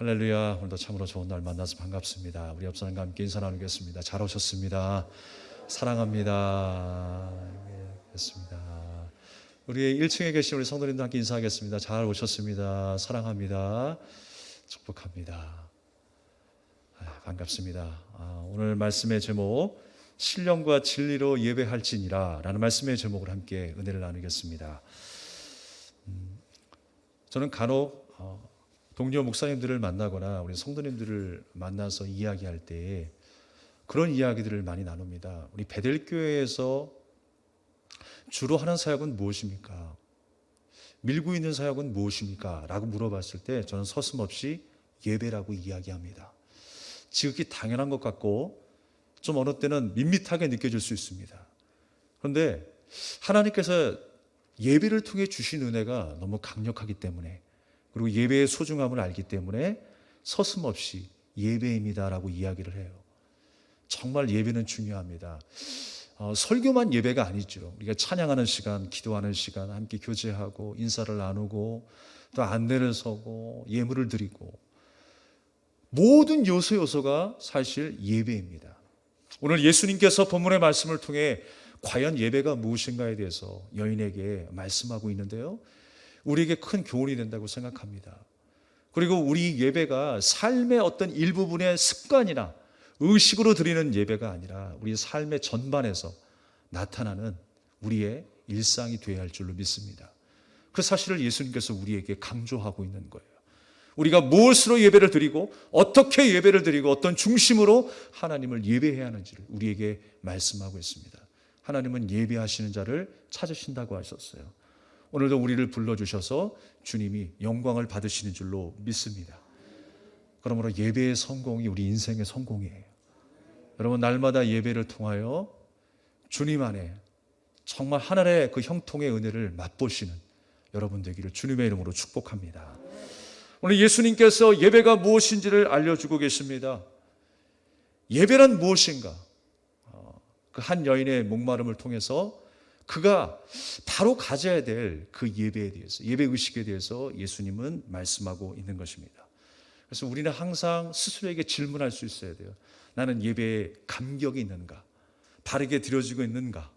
할렐루야. 오늘도 참으로 좋은 날 만나서 반갑습니다. 우리 옆 사람과 함께 인사 나누겠습니다. 잘 오셨습니다. 사랑합니다. 됐습니다. 우리 1층에 계신 우리 성도님도 함께 인사하겠습니다. 잘 오셨습니다. 사랑합니다. 축복합니다. 반갑습니다. 오늘 말씀의 제목, 신령과 진리로 예배할지니라 라는 말씀의 제목을 함께 은혜를 나누겠습니다. 저는 간혹 동료 목사님들을 만나거나 우리 성도님들을 만나서 이야기할 때 그런 이야기들을 많이 나눕니다. 우리 베델교회에서 주로 하는 사역은 무엇입니까? 밀고 있는 사역은 무엇입니까? 라고 물어봤을 때 저는 서슴없이 예배라고 이야기합니다. 지극히 당연한 것 같고 좀 어느 때는 밋밋하게 느껴질 수 있습니다. 그런데 하나님께서 예배를 통해 주신 은혜가 너무 강력하기 때문에, 그리고 예배의 소중함을 알기 때문에 서슴없이 예배입니다라고 이야기를 해요. 정말 예배는 중요합니다. 설교만 예배가 아니죠. 우리가 찬양하는 시간, 기도하는 시간, 함께 교제하고 인사를 나누고 또 안내를 서고 예물을 드리고, 모든 요소가 사실 예배입니다. 오늘 예수님께서 본문의 말씀을 통해 과연 예배가 무엇인가에 대해서 여인에게 말씀하고 있는데요, 우리에게 큰 교훈이 된다고 생각합니다. 그리고 우리 예배가 삶의 어떤 일부분의 습관이나 의식으로 드리는 예배가 아니라 우리 삶의 전반에서 나타나는 우리의 일상이 되어야 할 줄로 믿습니다. 그 사실을 예수님께서 우리에게 강조하고 있는 거예요. 우리가 무엇으로 예배를 드리고 어떻게 예배를 드리고 어떤 중심으로 하나님을 예배해야 하는지를 우리에게 말씀하고 있습니다. 하나님은 예배하시는 자를 찾으신다고 하셨어요. 오늘도 우리를 불러주셔서 주님이 영광을 받으시는 줄로 믿습니다. 그러므로 예배의 성공이 우리 인생의 성공이에요. 여러분, 날마다 예배를 통하여 주님 안에 정말 하늘의 그 형통의 은혜를 맛보시는 여러분 되기를 주님의 이름으로 축복합니다. 오늘 예수님께서 예배가 무엇인지를 알려주고 계십니다. 예배란 무엇인가? 그 한 여인의 목마름을 통해서 그가 바로 가져야 될 그 예배에 대해서, 예배 의식에 대해서 예수님은 말씀하고 있는 것입니다. 그래서 우리는 항상 스스로에게 질문할 수 있어야 돼요. 나는 예배에 감격이 있는가? 바르게 드려지고 있는가?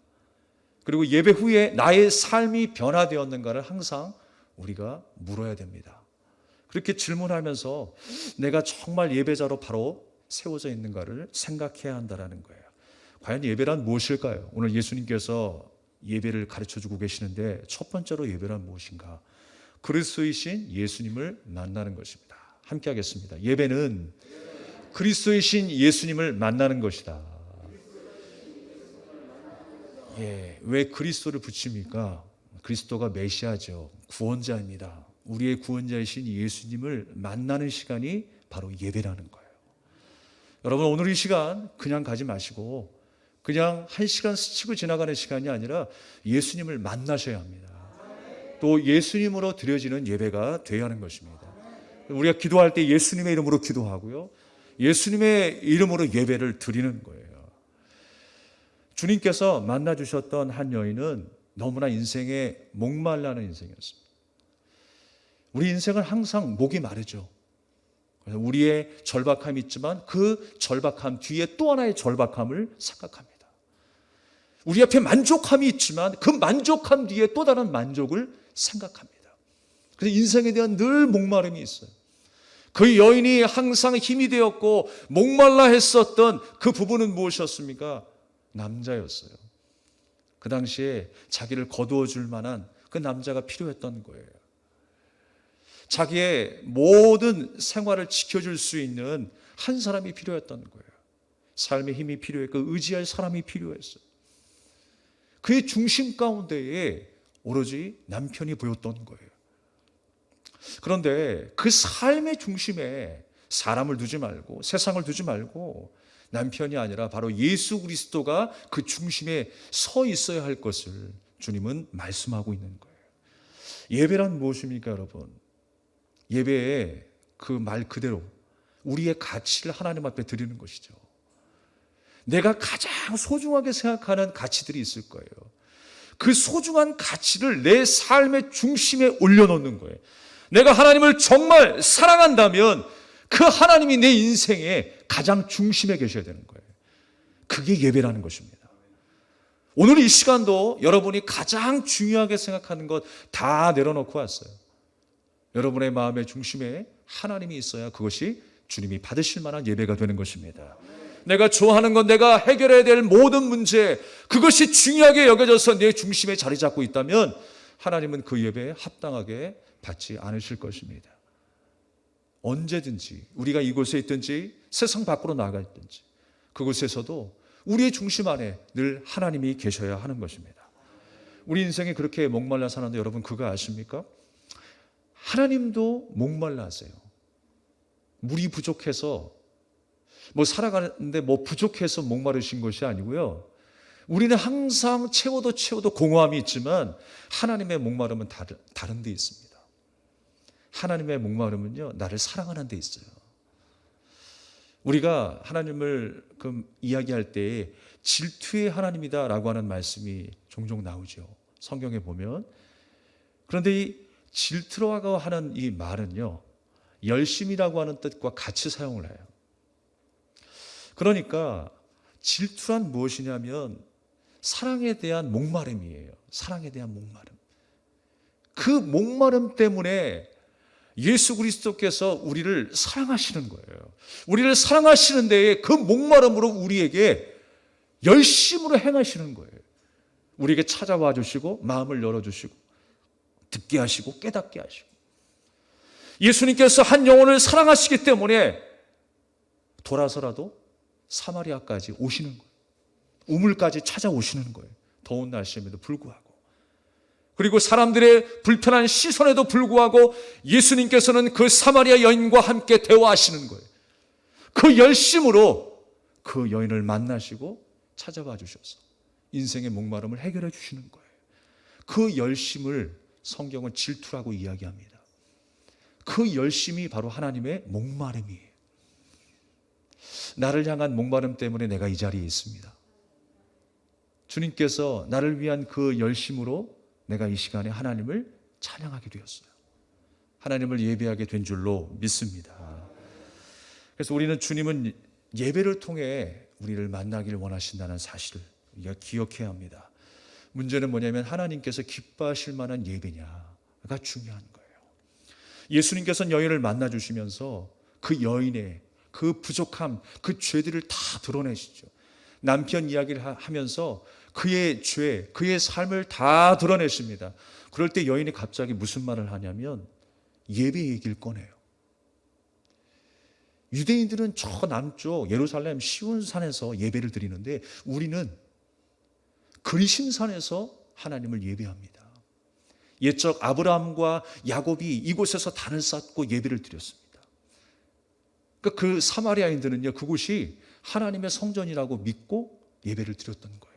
그리고 예배 후에 나의 삶이 변화되었는가를 항상 우리가 물어야 됩니다. 그렇게 질문하면서 내가 정말 예배자로 바로 세워져 있는가를 생각해야 한다는 거예요. 과연 예배란 무엇일까요? 오늘 예수님께서 예배를 가르쳐주고 계시는데 첫 번째로 예배란 무엇인가? 그리스도이신 예수님을 만나는 것입니다. 함께 하겠습니다. 예배는 그리스도이신 예수님을 만나는 것이다. 왜 그리스도를 붙입니까? 그리스도가 메시아죠. 구원자입니다. 우리의 구원자이신 예수님을 만나는 시간이 바로 예배라는 거예요. 여러분, 오늘 이 시간 그냥 가지 마시고 그냥 한 시간 스치고 지나가는 시간이 아니라 예수님을 만나셔야 합니다. 또 예수님으로 드려지는 예배가 되어야 하는 것입니다. 우리가 기도할 때 예수님의 이름으로 기도하고요, 예수님의 이름으로 예배를 드리는 거예요. 주님께서 만나주셨던 한 여인은 너무나 인생에 목말라는 인생이었습니다. 우리 인생은 항상 목이 마르죠. 우리의 절박함이 있지만 그 절박함 뒤에 또 하나의 절박함을 생각합니다. 우리 앞에 만족함이 있지만 그 만족함 뒤에 또 다른 만족을 생각합니다. 그래서 인생에 대한 늘 목마름이 있어요. 그 여인이 항상 힘이 되었고 목말라 했었던 그 부분은 무엇이었습니까? 남자였어요. 그 당시에 자기를 거두어 줄 만한 그 남자가 필요했던 거예요. 자기의 모든 생활을 지켜줄 수 있는 한 사람이 필요했던 거예요. 삶의 힘이 필요했고 의지할 사람이 필요했어요. 그의 중심 가운데에 오로지 남편이 보였던 거예요. 그런데 그 삶의 중심에 사람을 두지 말고 세상을 두지 말고 남편이 아니라 바로 예수 그리스도가 그 중심에 서 있어야 할 것을 주님은 말씀하고 있는 거예요. 예배란 무엇입니까, 여러분? 예배의 그 말 그대로 우리의 가치를 하나님 앞에 드리는 것이죠. 내가 가장 소중하게 생각하는 가치들이 있을 거예요. 그 소중한 가치를 내 삶의 중심에 올려놓는 거예요. 내가 하나님을 정말 사랑한다면 그 하나님이 내 인생의 가장 중심에 계셔야 되는 거예요. 그게 예배라는 것입니다. 오늘 이 시간도 여러분이 가장 중요하게 생각하는 것 다 내려놓고 왔어요. 여러분의 마음의 중심에 하나님이 있어야 그것이 주님이 받으실 만한 예배가 되는 것입니다. 내가 좋아하는 것, 내가 해결해야 될 모든 문제, 그것이 중요하게 여겨져서 내 중심에 자리 잡고 있다면 하나님은 그 예배에 합당하게 받지 않으실 것입니다. 언제든지 우리가 이곳에 있든지 세상 밖으로 나가 있든지 그곳에서도 우리의 중심 안에 늘 하나님이 계셔야 하는 것입니다. 우리 인생에 그렇게 목말라 사는데 여러분 그거 아십니까? 하나님도 목말라 하세요. 물이 부족해서 살아가는데 부족해서 목마르신 것이 아니고요. 우리는 항상 채워도 공허함이 있지만 하나님의 목마름은 다른 데 있습니다. 하나님의 목마름은요, 나를 사랑하는 데 있어요. 우리가 하나님을 이야기할 때 질투의 하나님이다라고 하는 말씀이 종종 나오죠. 성경에 보면. 그런데 이 질투라고 하는 이 말은요, 열심이라고 하는 뜻과 같이 사용을 해요. 그러니까 질투란 무엇이냐면 사랑에 대한 목마름이에요. 사랑에 대한 목마름. 그 목마름 때문에 예수 그리스도께서 우리를 사랑하시는 거예요. 우리를 사랑하시는 데에 그 목마름으로 우리에게 열심으로 행하시는 거예요. 우리에게 찾아와 주시고 마음을 열어주시고 듣게 하시고 깨닫게 하시고, 예수님께서 한 영혼을 사랑하시기 때문에 돌아서라도 사마리아까지 오시는 거예요. 우물까지 찾아오시는 거예요. 더운 날씨임에도 불구하고. 그리고 사람들의 불편한 시선에도 불구하고 예수님께서는 그 사마리아 여인과 함께 대화하시는 거예요. 그 열심으로 그 여인을 만나시고 찾아와 주셔서 인생의 목마름을 해결해 주시는 거예요. 그 열심을 성경은 질투라고 이야기합니다. 그 열심이 바로 하나님의 목마름이에요. 나를 향한 목마름 때문에 내가 이 자리에 있습니다. 주님께서 나를 위한 그 열심으로 내가 이 시간에 하나님을 찬양하게 되었어요. 하나님을 예배하게 된 줄로 믿습니다. 그래서 우리는 주님은 예배를 통해 우리를 만나기를 원하신다는 사실을 우리가 기억해야 합니다. 문제는 뭐냐면 하나님께서 기뻐하실 만한 예배냐가 중요한 거예요. 예수님께서는 여인을 만나주시면서 그 여인의 그 부족함, 그 죄들을 다 드러내시죠. 남편 이야기를 하면서 그의 죄, 그의 삶을 다 드러내십니다. 그럴 때 여인이 갑자기 무슨 말을 하냐면 예배 얘기를 꺼내요. 유대인들은 저 남쪽 예루살렘 시온산에서 예배를 드리는데 우리는 그리심산에서 하나님을 예배합니다. 옛적 아브라함과 야곱이 이곳에서 단을 쌓고 예배를 드렸습니다. 그러니까 그 사마리아인들은요, 그곳이 하나님의 성전이라고 믿고 예배를 드렸던 거예요.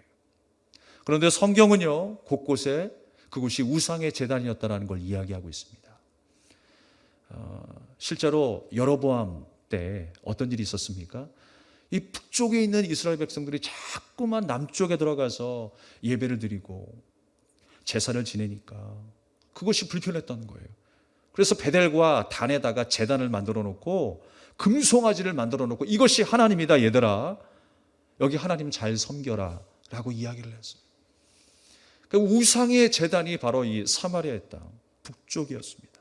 그런데 성경은요, 곳곳에 그곳이 우상의 제단이었다는 걸 이야기하고 있습니다. 실제로 여로보암 때 어떤 일이 있었습니까? 이 북쪽에 있는 이스라엘 백성들이 자꾸만 남쪽에 들어가서 예배를 드리고 제사를 지내니까 그것이 불편했던 거예요. 그래서 베델과 단에다가 제단을 만들어 놓고 금송아지를 만들어 놓고 이것이 하나님이다 얘들아, 여기 하나님 잘 섬겨라 라고 이야기를 했어요. 그러니까 우상의 제단이 바로 이 사마리아의 땅 북쪽이었습니다.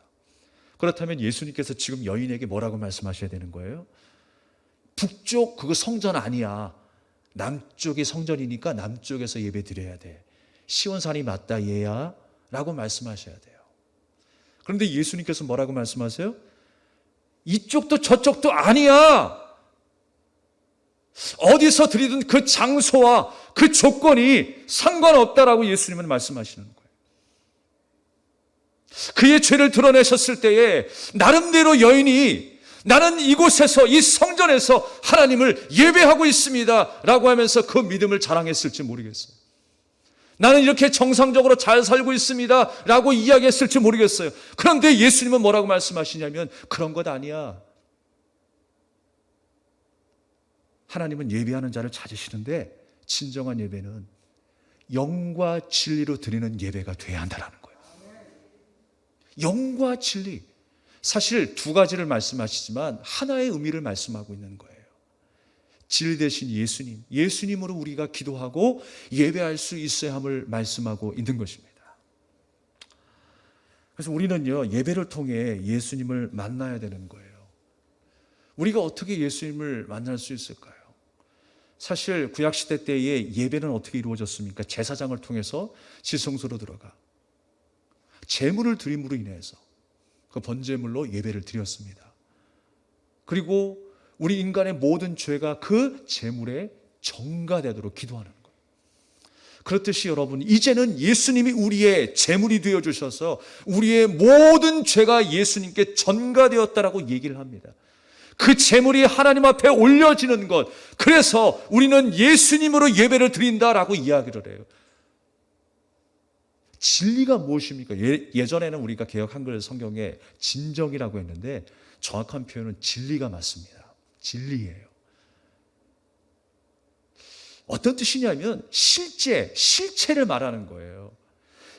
그렇다면 예수님께서 지금 여인에게 뭐라고 말씀하셔야 되는 거예요? 북쪽 그거 성전 아니야. 남쪽이 성전이니까 남쪽에서 예배 드려야 돼. 시온산이 맞다 얘야 라고 말씀하셔야 돼요. 그런데 예수님께서 뭐라고 말씀하세요? 이쪽도 저쪽도 아니야. 어디서 드리든 그 장소와 그 조건이 상관없다라고 예수님은 말씀하시는 거예요. 그의 죄를 드러내셨을 때에 나름대로 여인이 나는 이곳에서 이 성전에서 하나님을 예배하고 있습니다 라고 하면서 그 믿음을 자랑했을지 모르겠어요. 나는 이렇게 정상적으로 잘 살고 있습니다 라고 이야기했을지 모르겠어요. 그런데 예수님은 뭐라고 말씀하시냐면 그런 것 아니야. 하나님은 예배하는 자를 찾으시는데 진정한 예배는 영과 진리로 드리는 예배가 돼야 한다는 거예요. 영과 진리. 사실 두 가지를 말씀하시지만 하나의 의미를 말씀하고 있는 거예요. 질 대신 예수님, 예수님으로 우리가 기도하고 예배할 수 있어야 함을 말씀하고 있는 것입니다. 그래서 우리는요, 예배를 통해 예수님을 만나야 되는 거예요. 우리가 어떻게 예수님을 만날 수 있을까요? 사실 구약시대 때의 예배는 어떻게 이루어졌습니까? 제사장을 통해서 지성소로 들어가 제물을 드림으로 인해서 그 번제물로 예배를 드렸습니다. 그리고 우리 인간의 모든 죄가 그 제물에 전가되도록 기도하는 거예요. 그렇듯이 여러분, 이제는 예수님이 우리의 제물이 되어주셔서 우리의 모든 죄가 예수님께 전가되었다라고 얘기를 합니다. 그 제물이 하나님 앞에 올려지는 것, 그래서 우리는 예수님으로 예배를 드린다라고 이야기를 해요. 진리가 무엇입니까? 예전에는 우리가 개역 한글 성경에 진정이라고 했는데 정확한 표현은 진리가 맞습니다. 진리예요. 어떤 뜻이냐면 실체를 말하는 거예요.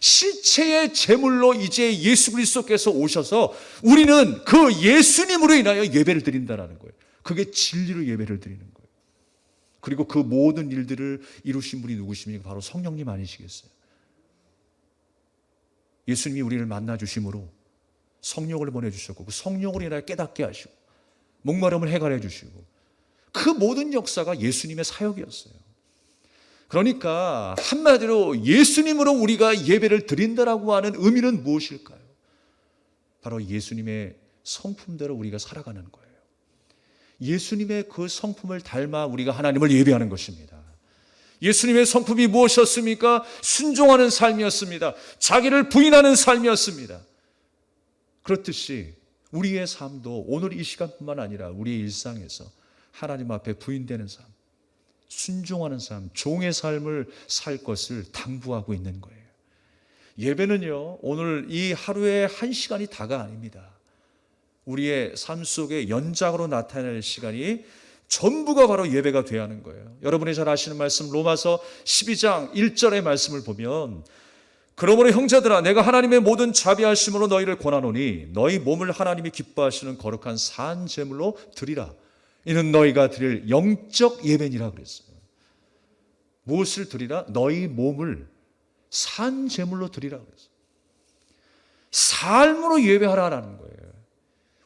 실체의 제물로 이제 예수 그리스도께서 오셔서 우리는 그 예수님으로 인하여 예배를 드린다는 거예요. 그게 진리로 예배를 드리는 거예요. 그리고 그 모든 일들을 이루신 분이 누구십니까? 바로 성령님 아니시겠어요? 예수님이 우리를 만나 주심으로 성령을 보내주셨고 그 성령으로 인하여 깨닫게 하시고 목마름을 해결해 주시고 그 모든 역사가 예수님의 사역이었어요. 그러니까 한마디로 예수님으로 우리가 예배를 드린다라고 하는 의미는 무엇일까요? 바로 예수님의 성품대로 우리가 살아가는 거예요. 예수님의 그 성품을 닮아 우리가 하나님을 예배하는 것입니다. 예수님의 성품이 무엇이었습니까? 순종하는 삶이었습니다. 자기를 부인하는 삶이었습니다. 그렇듯이 우리의 삶도 오늘 이 시간뿐만 아니라 우리의 일상에서 하나님 앞에 부인되는 삶, 순종하는 삶, 종의 삶을 살 것을 당부하고 있는 거예요. 예배는요, 오늘 이 하루의 한 시간이 다가 아닙니다. 우리의 삶 속에 연장으로 나타낼 시간이 전부가 바로 예배가 되어야 하는 거예요. 여러분이 잘 아시는 말씀 로마서 12장 1절의 말씀을 보면 그러므로 형제들아 내가 하나님의 모든 자비하심으로 너희를 권하노니 너희 몸을 하나님이 기뻐하시는 거룩한 산 제물로 드리라. 이는 너희가 드릴 영적 예배니라 그랬어요. 무엇을 드리라? 너희 몸을 산 제물로 드리라 그랬어요. 삶으로 예배하라라는 거예요.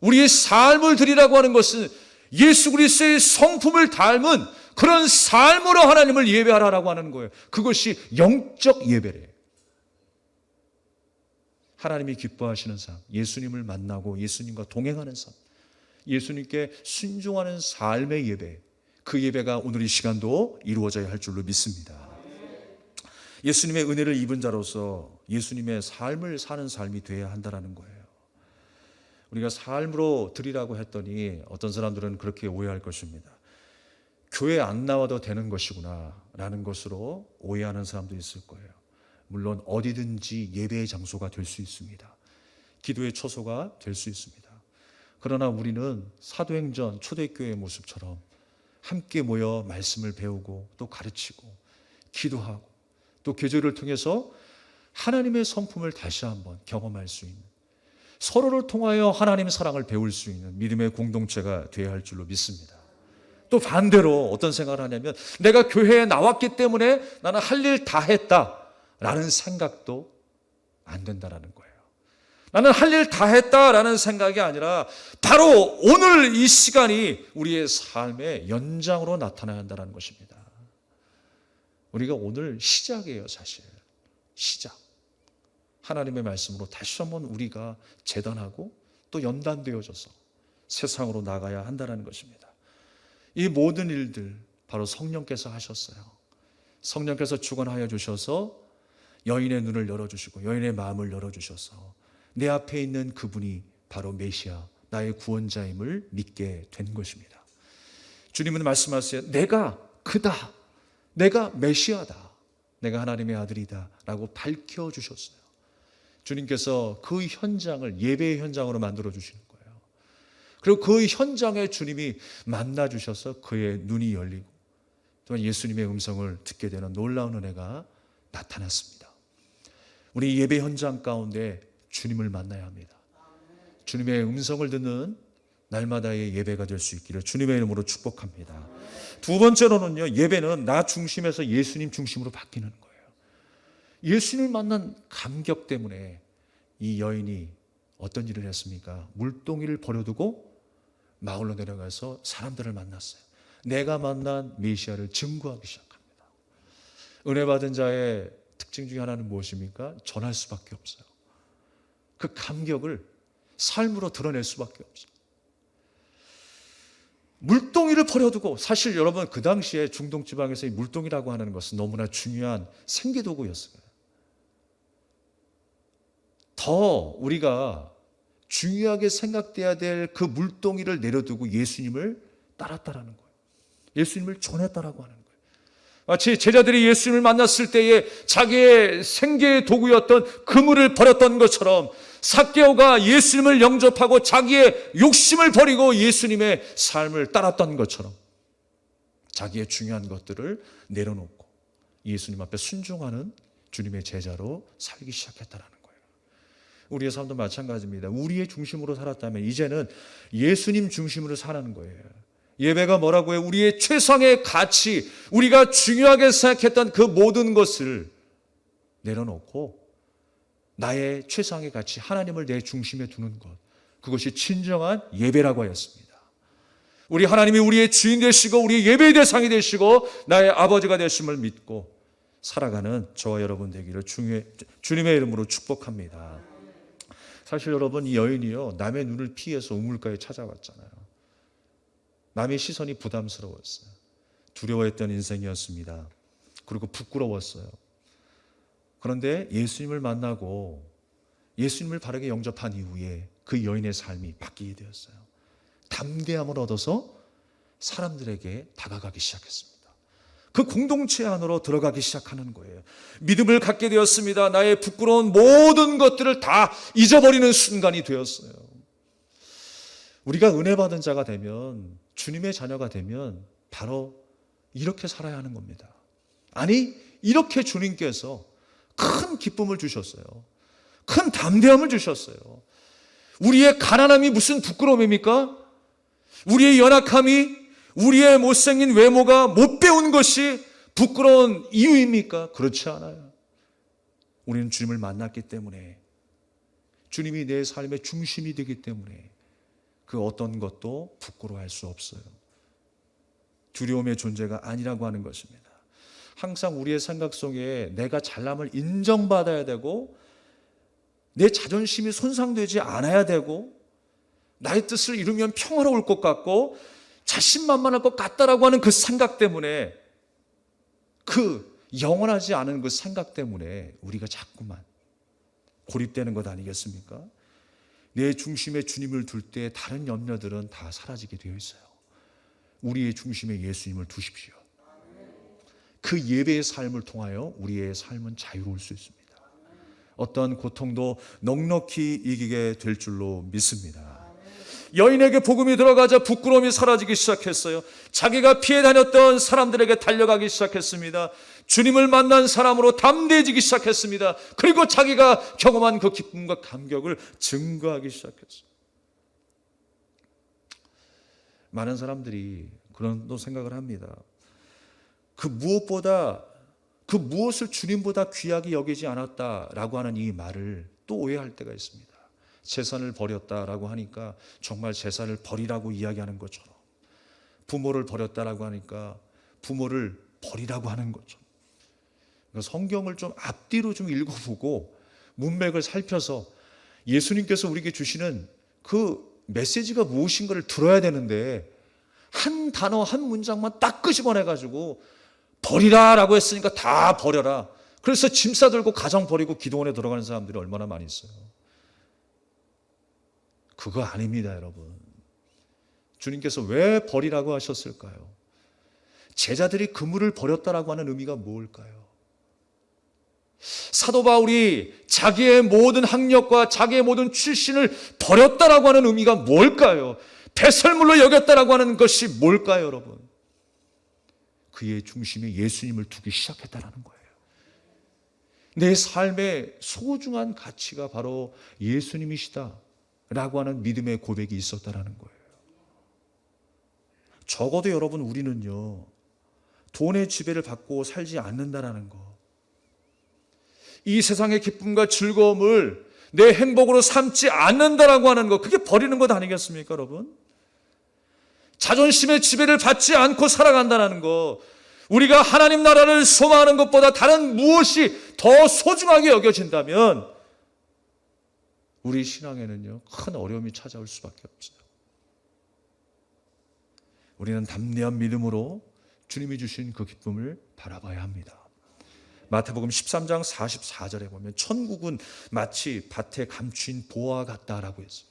우리의 삶을 드리라고 하는 것은 예수 그리스도의 성품을 닮은 그런 삶으로 하나님을 예배하라고 하는 거예요. 그것이 영적 예배래요. 하나님이 기뻐하시는 삶, 예수님을 만나고 예수님과 동행하는 삶, 예수님께 순종하는 삶의 예배, 그 예배가 오늘 이 시간도 이루어져야 할 줄로 믿습니다. 예수님의 은혜를 입은 자로서 예수님의 삶을 사는 삶이 되어야 한다는 거예요. 우리가 삶으로 드리라고 했더니 어떤 사람들은 그렇게 오해할 것입니다. 교회 안 나와도 되는 것이구나 라는 것으로 오해하는 사람도 있을 거예요. 물론 어디든지 예배의 장소가 될 수 있습니다. 기도의 처소가 될 수 있습니다. 그러나 우리는 사도행전 초대교회의 모습처럼 함께 모여 말씀을 배우고 또 가르치고 기도하고 또 계절을 통해서 하나님의 성품을 다시 한번 경험할 수 있는, 서로를 통하여 하나님의 사랑을 배울 수 있는 믿음의 공동체가 되어야 할 줄로 믿습니다. 또 반대로 어떤 생각을 하냐면 내가 교회에 나왔기 때문에 나는 할 일 다 했다라는 생각도 안 된다라는 거예요. 나는 할 일 다 했다라는 생각이 아니라 바로 오늘 이 시간이 우리의 삶의 연장으로 나타나야 한다는 것입니다. 우리가 오늘 시작이에요, 사실. 시작. 하나님의 말씀으로 다시 한번 우리가 재단하고 또 연단되어져서 세상으로 나가야 한다는 것입니다. 이 모든 일들 바로 성령께서 하셨어요. 성령께서 주관하여 주셔서 여인의 눈을 열어주시고 여인의 마음을 열어주셔서 내 앞에 있는 그분이 바로 메시아, 나의 구원자임을 믿게 된 것입니다. 주님은 말씀하세요. 내가 그다. 내가 메시아다. 내가 하나님의 아들이다 라고 밝혀주셨어요. 주님께서 그 현장을 예배의 현장으로 만들어 주시는 거예요. 그리고 그 현장에 주님이 만나 주셔서 그의 눈이 열리고 또한 예수님의 음성을 듣게 되는 놀라운 은혜가 나타났습니다. 우리 예배 현장 가운데 주님을 만나야 합니다. 주님의 음성을 듣는 날마다의 예배가 될 수 있기를 주님의 이름으로 축복합니다. 두 번째로는요, 예배는 나 중심에서 예수님 중심으로 바뀌는 거예요. 예수님을 만난 감격 때문에 이 여인이 어떤 일을 했습니까? 물동이를 버려두고 마을로 내려가서 사람들을 만났어요. 내가 만난 메시아를 증거하기 시작합니다. 은혜 받은 자의 특징 중에 하나는 무엇입니까? 전할 수밖에 없어요. 그 감격을 삶으로 드러낼 수밖에 없어요. 물동이를 버려두고, 사실 여러분 그 당시에 중동 지방에서 이 물동이라고 하는 것은 너무나 중요한 생계도구였어요. 더 우리가 중요하게 생각돼야 될 그 물동이를 내려두고 예수님을 따랐다라는 거예요. 예수님을 전했다라고 하는 거예요. 마치 제자들이 예수님을 만났을 때에 자기의 생계의 도구였던 그물을 버렸던 것처럼 삭개오가 예수님을 영접하고 자기의 욕심을 버리고 예수님의 삶을 따랐던 것처럼 자기의 중요한 것들을 내려놓고 예수님 앞에 순종하는 주님의 제자로 살기 시작했다라는 거예요. 우리의 삶도 마찬가지입니다. 우리의 중심으로 살았다면 이제는 예수님 중심으로 사는 거예요. 예배가 뭐라고 해요? 우리의 최상의 가치, 우리가 중요하게 생각했던 그 모든 것을 내려놓고 나의 최상의 가치, 하나님을 내 중심에 두는 것, 그것이 진정한 예배라고 하였습니다. 우리 하나님이 우리의 주인 되시고 우리의 예배의 대상이 되시고 나의 아버지가 되심을 믿고 살아가는 저와 여러분 되기를 주님의 이름으로 축복합니다. 사실 여러분, 이 여인이요, 남의 눈을 피해서 우물가에 찾아왔잖아요. 남의 시선이 부담스러웠어요. 두려워했던 인생이었습니다. 그리고 부끄러웠어요. 그런데 예수님을 만나고 예수님을 바르게 영접한 이후에 그 여인의 삶이 바뀌게 되었어요. 담대함을 얻어서 사람들에게 다가가기 시작했습니다. 그 공동체 안으로 들어가기 시작하는 거예요. 믿음을 갖게 되었습니다. 나의 부끄러운 모든 것들을 다 잊어버리는 순간이 되었어요. 우리가 은혜 받은 자가 되면, 주님의 자녀가 되면 바로 이렇게 살아야 하는 겁니다. 아니, 이렇게 주님께서 큰 기쁨을 주셨어요. 큰 담대함을 주셨어요. 우리의 가난함이 무슨 부끄러움입니까? 우리의 연약함이, 우리의 못생긴 외모가 못 배운 것이 부끄러운 이유입니까? 그렇지 않아요. 우리는 주님을 만났기 때문에, 주님이 내 삶의 중심이 되기 때문에 그 어떤 것도 부끄러워할 수 없어요. 두려움의 존재가 아니라고 하는 것입니다. 항상 우리의 생각 속에 내가 잘남을 인정받아야 되고 내 자존심이 손상되지 않아야 되고 나의 뜻을 이루면 평화로울 것 같고 자신만만할 것 같다라고 하는 그 생각 때문에, 그 영원하지 않은 그 생각 때문에 우리가 자꾸만 고립되는 것 아니겠습니까? 내 중심에 주님을 둘 때 다른 염려들은 다 사라지게 되어 있어요. 우리의 중심에 예수님을 두십시오. 그 예배의 삶을 통하여 우리의 삶은 자유로울 수 있습니다. 어떠한 고통도 넉넉히 이기게 될 줄로 믿습니다. 여인에게 복음이 들어가자 부끄러움이 사라지기 시작했어요. 자기가 피해 다녔던 사람들에게 달려가기 시작했습니다. 주님을 만난 사람으로 담대해지기 시작했습니다. 그리고 자기가 경험한 그 기쁨과 감격을 증거하기 시작했어요. 많은 사람들이 그런 또 생각을 합니다. 그 무엇을 주님보다 귀하게 여기지 않았다라고 하는 이 말을 또 오해할 때가 있습니다. 재산을 버렸다라고 하니까 정말 재산을 버리라고 이야기하는 것처럼, 부모를 버렸다라고 하니까 부모를 버리라고 하는 것처럼, 그러니까 성경을 좀 앞뒤로 좀 읽어보고 문맥을 살펴서 예수님께서 우리에게 주시는 그 메시지가 무엇인가를 들어야 되는데, 한 단어 한 문장만 딱 끄집어내가지고 버리라라고 했으니까 다 버려라, 그래서 짐 싸들고 가정 버리고 기도원에 들어가는 사람들이 얼마나 많이 있어요. 그거 아닙니다, 여러분. 주님께서 왜 버리라고 하셨을까요? 제자들이 그물을 버렸다라고 하는 의미가 뭘까요? 사도 바울이 자기의 모든 학력과 자기의 모든 출신을 버렸다라고 하는 의미가 뭘까요? 배설물로 여겼다라고 하는 것이 뭘까요, 여러분? 그의 중심에 예수님을 두기 시작했다라는 거예요. 내 삶의 소중한 가치가 바로 예수님이시다 라고 하는 믿음의 고백이 있었다라는 거예요. 적어도 여러분, 우리는요, 돈의 지배를 받고 살지 않는다라는 거, 이 세상의 기쁨과 즐거움을 내 행복으로 삼지 않는다라고 하는 거, 그게 버리는 것 아니겠습니까, 여러분? 자존심의 지배를 받지 않고 살아간다는 거, 우리가 하나님 나라를 소망하는 것보다 다른 무엇이 더 소중하게 여겨진다면 우리 신앙에는요, 큰 어려움이 찾아올 수밖에 없어요. 우리는 담대한 믿음으로 주님이 주신 그 기쁨을 바라봐야 합니다. 마태복음 13장 44절에 보면 천국은 마치 밭에 감추인 보화 같다라고 했어요.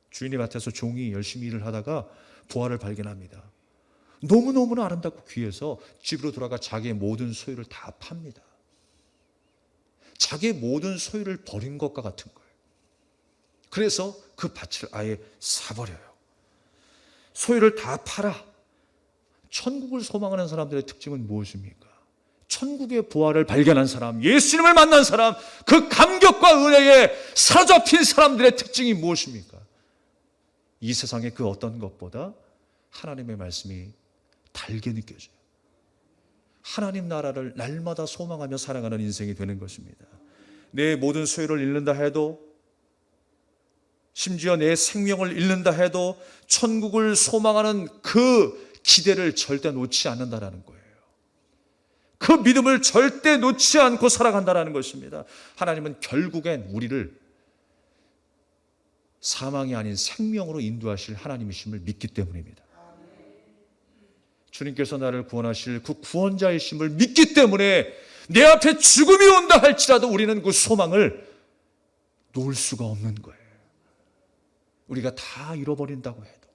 주인이 밭에서 종이 열심히 일을 하다가 보화를 발견합니다. 너무너무나 아름답고 귀해서 집으로 돌아가 자기의 모든 소유를 다 팝니다. 자기의 모든 소유를 버린 것과 같은 거예요. 그래서 그 밭을 아예 사버려요. 소유를 다 팔아. 천국을 소망하는 사람들의 특징은 무엇입니까? 천국의 부활을 발견한 사람, 예수님을 만난 사람, 그 감격과 은혜에 사로잡힌 사람들의 특징이 무엇입니까? 이 세상의 그 어떤 것보다 하나님의 말씀이 달게 느껴져요. 하나님 나라를 날마다 소망하며 살아가는 인생이 되는 것입니다. 내 모든 소유를 잃는다 해도, 심지어 내 생명을 잃는다 해도 천국을 소망하는 그 기대를 절대 놓지 않는다라는 거예요. 그 믿음을 절대 놓지 않고 살아간다는 것입니다. 하나님은 결국엔 우리를 사망이 아닌 생명으로 인도하실 하나님이심을 믿기 때문입니다. 주님께서 나를 구원하실 그 구원자이심을 믿기 때문에 내 앞에 죽음이 온다 할지라도 우리는 그 소망을 놓을 수가 없는 거예요. 우리가 다 잃어버린다고 해도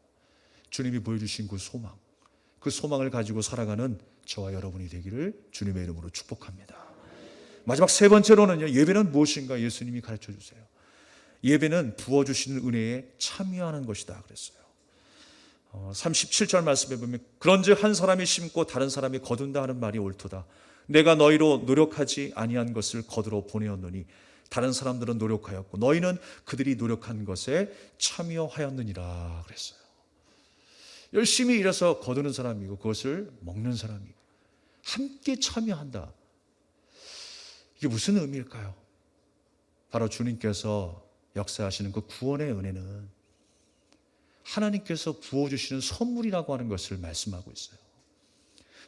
주님이 보여주신 그 소망을 가지고 살아가는 저와 여러분이 되기를 주님의 이름으로 축복합니다. 마지막 세 번째로는요, 예배는 무엇인가 예수님이 가르쳐 주세요. 예배는 부어주시는 은혜에 참여하는 것이다 그랬어요. 37절 말씀에 보면 그런즉 한 사람이 심고 다른 사람이 거둔다 하는 말이 옳도다. 내가 너희로 노력하지 아니한 것을 거두러 보내었노니 다른 사람들은 노력하였고 너희는 그들이 노력한 것에 참여하였느니라 그랬어요. 열심히 일해서 거두는 사람이고 그것을 먹는 사람이고 함께 참여한다. 이게 무슨 의미일까요? 바로 주님께서 역사하시는 그 구원의 은혜는 하나님께서 부어주시는 선물이라고 하는 것을 말씀하고 있어요.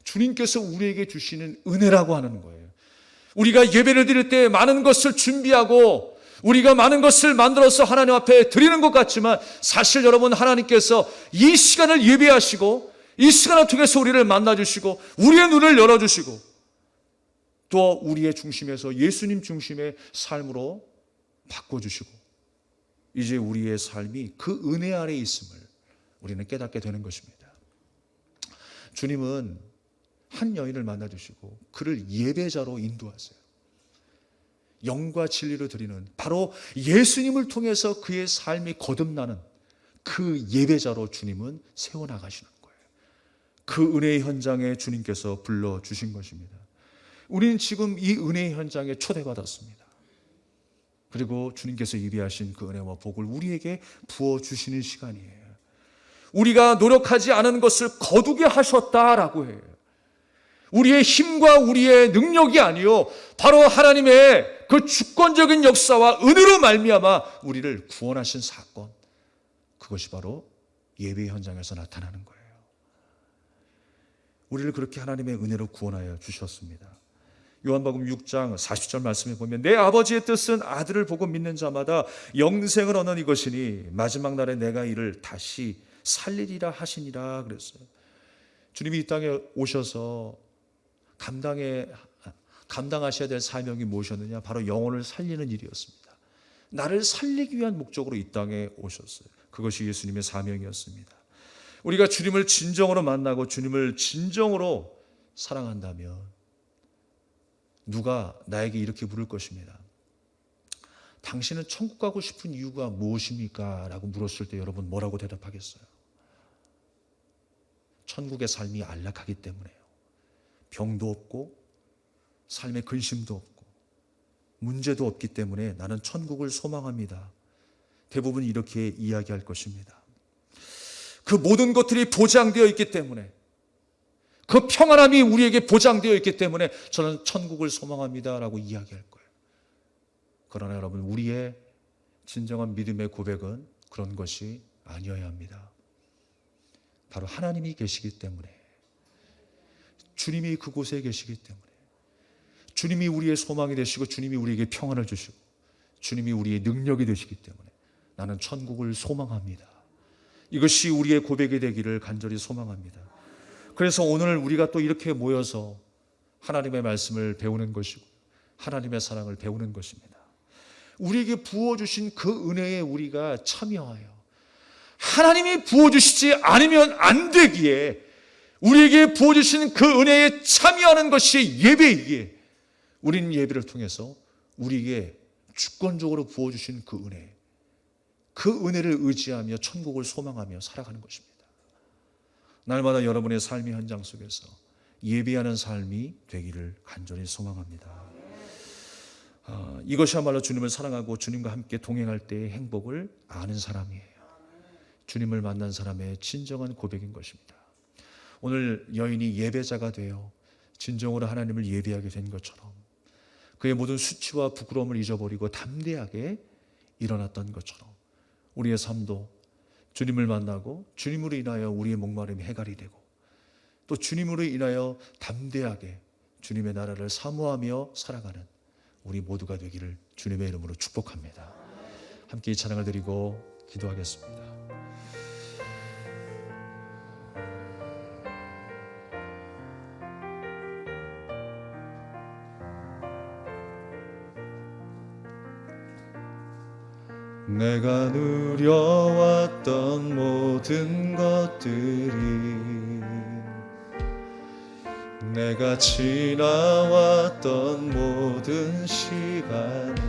주님께서 우리에게 주시는 은혜라고 하는 거예요. 우리가 예배를 드릴 때 많은 것을 준비하고 우리가 많은 것을 만들어서 하나님 앞에 드리는 것 같지만 사실 여러분, 하나님께서 이 시간을 예배하시고 이 시간을 통해서 우리를 만나주시고 우리의 눈을 열어주시고 또 우리의 중심에서 예수님 중심의 삶으로 바꿔주시고 이제 우리의 삶이 그 은혜 아래에 있음을 우리는 깨닫게 되는 것입니다. 주님은 한 여인을 만나주시고 그를 예배자로 인도하세요. 영과 진리로 드리는 바로 예수님을 통해서 그의 삶이 거듭나는 그 예배자로 주님은 세워나가시는 거예요. 그 은혜의 현장에 주님께서 불러주신 것입니다. 우리는 지금 이 은혜의 현장에 초대받았습니다. 그리고 주님께서 예비하신 그 은혜와 복을 우리에게 부어주시는 시간이에요. 우리가 노력하지 않은 것을 거두게 하셨다라고 해요. 우리의 힘과 우리의 능력이 아니요 바로 하나님의 그 주권적인 역사와 은혜로 말미암아 우리를 구원하신 사건, 그것이 바로 예배 현장에서 나타나는 거예요. 우리를 그렇게 하나님의 은혜로 구원하여 주셨습니다. 요한복음 6장 40절 말씀에 보면 내 아버지의 뜻은 아들을 보고 믿는 자마다 영생을 얻는 이것이니 마지막 날에 내가 이를 다시 살리리라 하시니라 그랬어요. 주님이 이 땅에 오셔서 감당하셔야 될 사명이 무엇이었느냐? 바로 영혼을 살리는 일이었습니다. 나를 살리기 위한 목적으로 이 땅에 오셨어요. 그것이 예수님의 사명이었습니다. 우리가 주님을 진정으로 만나고 주님을 진정으로 사랑한다면 누가 나에게 이렇게 물을 것입니다. 당신은 천국 가고 싶은 이유가 무엇입니까? 라고 물었을 때 여러분 뭐라고 대답하겠어요? 천국의 삶이 안락하기 때문에요. 병도 없고 삶의 근심도 없고 문제도 없기 때문에 나는 천국을 소망합니다. 대부분 이렇게 이야기할 것입니다. 그 모든 것들이 보장되어 있기 때문에, 그 평안함이 우리에게 보장되어 있기 때문에 저는 천국을 소망합니다라고 이야기할 거예요. 그러나 여러분, 우리의 진정한 믿음의 고백은 그런 것이 아니어야 합니다. 바로 하나님이 계시기 때문에, 주님이 그곳에 계시기 때문에, 주님이 우리의 소망이 되시고 주님이 우리에게 평안을 주시고 주님이 우리의 능력이 되시기 때문에 나는 천국을 소망합니다. 이것이 우리의 고백이 되기를 간절히 소망합니다. 그래서 오늘 우리가 또 이렇게 모여서 하나님의 말씀을 배우는 것이고 하나님의 사랑을 배우는 것입니다. 우리에게 부어주신 그 은혜에 우리가 참여하여, 하나님이 부어주시지 않으면 안 되기에 우리에게 부어주신 그 은혜에 참여하는 것이 예배이기에 우리는 예배를 통해서 우리에게 주권적으로 부어주신 그 은혜, 그 은혜를 의지하며 천국을 소망하며 살아가는 것입니다. 날마다 여러분의 삶의 현장 속에서 예배하는 삶이 되기를 간절히 소망합니다. 이것이야말로 주님을 사랑하고 주님과 함께 동행할 때의 행복을 아는 사람이에요. 주님을 만난 사람의 진정한 고백인 것입니다. 오늘 여인이 예배자가 되어 진정으로 하나님을 예배하게 된 것처럼 그의 모든 수치와 부끄러움을 잊어버리고 담대하게 일어났던 것처럼 우리의 삶도 주님을 만나고 주님으로 인하여 우리의 목마름이 해결이 되고 또 주님으로 인하여 담대하게 주님의 나라를 사모하며 살아가는 우리 모두가 되기를 주님의 이름으로 축복합니다. 함께 이 찬양을 드리고 기도하겠습니다. 내가 누려왔던 모든 것들이, 내가 지나왔던 모든 시간이,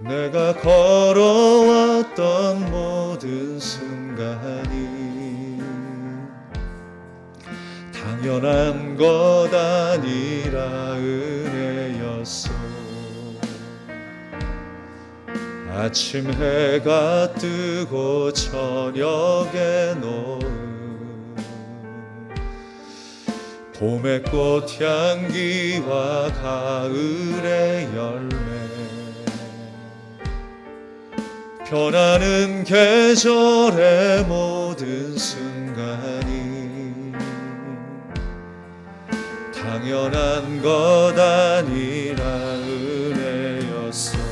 내가 걸어왔던 모든 순간이 당연한 것 아니라 은혜였어. 아침 해가 뜨고 저녁에 노을, 봄의 꽃향기와 가을의 열매, 변하는 계절의 모든 순간이 당연한 것 아니라 은혜였어.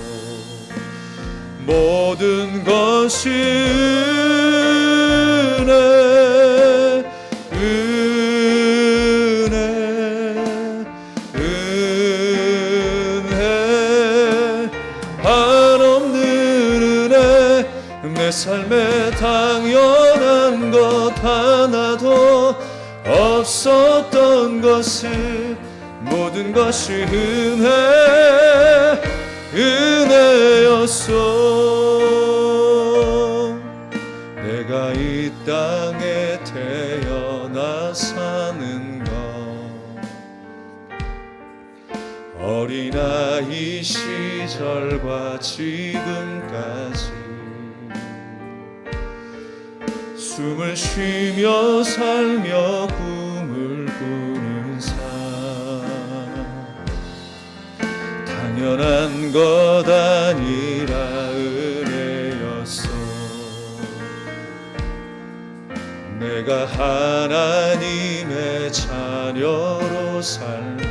모든 것이 은혜, 은혜, 은혜, 한없는 은혜. 내 삶에 당연한 것 하나도 없었던 것을 모든 것이 은혜였어. 내가 이 땅에 태어나 사는 것, 어린아이 시절과 지금까지 숨을 쉬며 살며 꿈을 꾸는 삶, 당연한 것 아니라 은혜였어. 내가 하나님의 자녀로 살며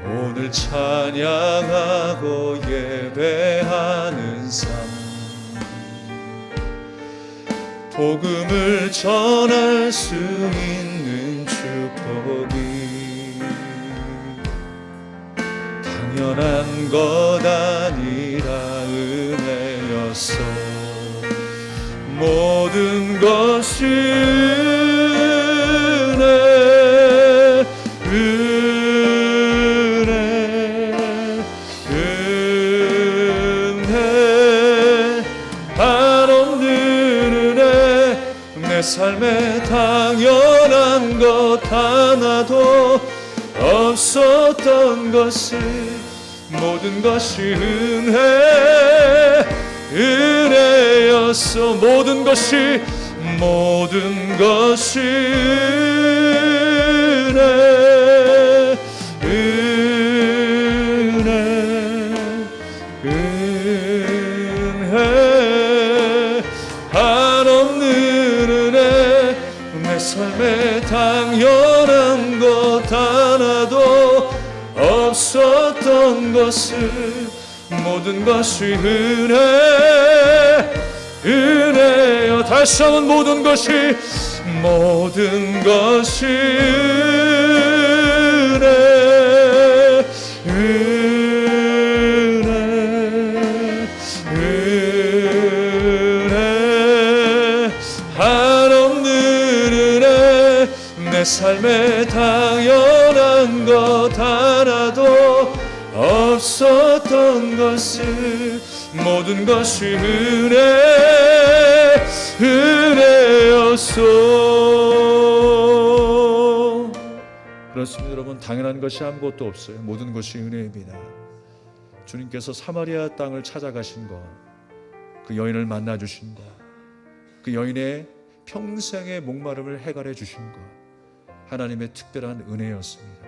오늘 찬양하고 예배하는 삶, 복음을 전할 수 있는 축복이 당연한 것 아니라 은혜였어. 모든 것이 은혜, 은혜, 은혜, 한없는 은혜. 내 삶에 당연한 것 하나도 없었던 것을 모든 것이 은혜였어. 모든 것이 은혜 한없는 은혜. 내 삶에 당연한 것 하나도 없었던 것을 모든 것이 은혜여. 다시 한번 모든 것이 은혜 한없는 은혜. 내 삶에 당연한 것 하나도 없었던 것을 모든 것이 은혜였소. 그렇습니다 여러분. 당연한 것이 아무것도 없어요. 모든 것이 은혜입니다. 주님께서 사마리아 땅을 찾아가신 것, 그 여인을 만나 주신 것, 그 여인의 평생의 목마름을 해결해 주신 것, 하나님의 특별한 은혜였습니다.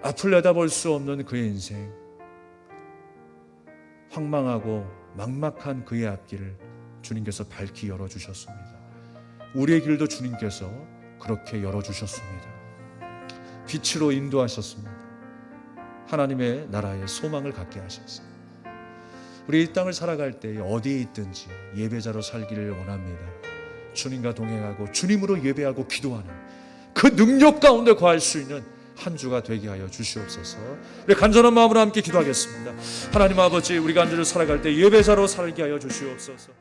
앞을 내다볼 수 없는 그의 인생, 황망하고 막막한 그의 앞길을 주님께서 밝히 열어주셨습니다. 우리의 길도 주님께서 그렇게 열어주셨습니다. 빛으로 인도하셨습니다. 하나님의 나라에 소망을 갖게 하셨습니다. 우리 이 땅을 살아갈 때 어디에 있든지 예배자로 살기를 원합니다. 주님과 동행하고 주님으로 예배하고 기도하는 그 능력 가운데 거할 수 있는 한 주가 되게 하여 주시옵소서. 우리 간절한 마음으로 함께 기도하겠습니다. 하나님 아버지, 우리가 한 주를 살아갈 때 예배자로 살게 하여 주시옵소서.